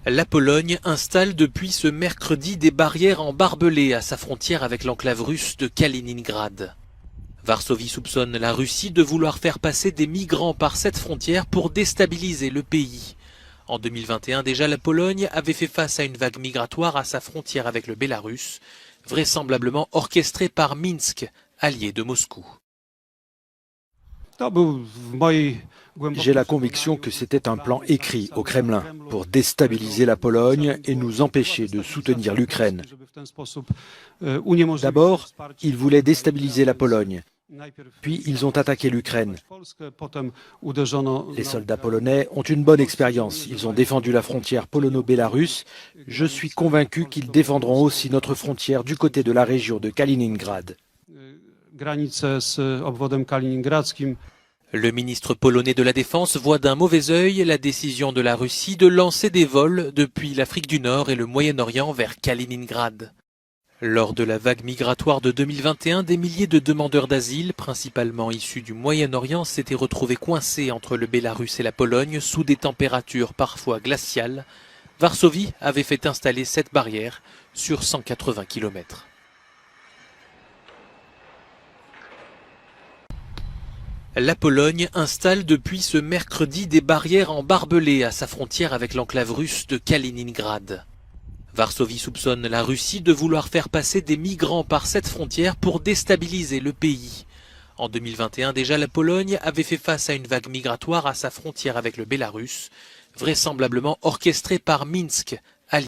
La Pologne installe depuis ce mercredi des barrières en barbelés à sa frontière avec l'enclave russe de Kaliningrad. Varsovie soupçonne la Russie de vouloir faire passer des migrants par cette frontière pour déstabiliser le pays. En 2021, déjà, la Pologne avait fait face à une vague migratoire à sa frontière avec le Bélarus, vraisemblablement orchestrée par Minsk, allié de Moscou. J'ai la conviction que c'était un plan écrit au Kremlin pour déstabiliser la Pologne et nous empêcher de soutenir l'Ukraine. D'abord, ils voulaient déstabiliser la Pologne, puis ils ont attaqué l'Ukraine. Les soldats polonais ont une bonne expérience, ils ont défendu la frontière polono-bélarusse. Je suis convaincu qu'ils défendront aussi notre frontière du côté de la région de Kaliningrad. Le ministre polonais de la Défense voit d'un mauvais œil la décision de la Russie de lancer des vols depuis l'Afrique du Nord et le Moyen-Orient vers Kaliningrad. Lors de la vague migratoire de 2021, des milliers de demandeurs d'asile, principalement issus du Moyen-Orient, s'étaient retrouvés coincés entre le Bélarus et la Pologne sous des températures parfois glaciales. Varsovie avait fait installer cette barrière sur 180 km. La Pologne installe depuis ce mercredi des barrières en barbelés à sa frontière avec l'enclave russe de Kaliningrad. Varsovie soupçonne la Russie de vouloir faire passer des migrants par cette frontière pour déstabiliser le pays. En 2021, déjà, la Pologne avait fait face à une vague migratoire à sa frontière avec le Bélarus, vraisemblablement orchestrée par Minsk,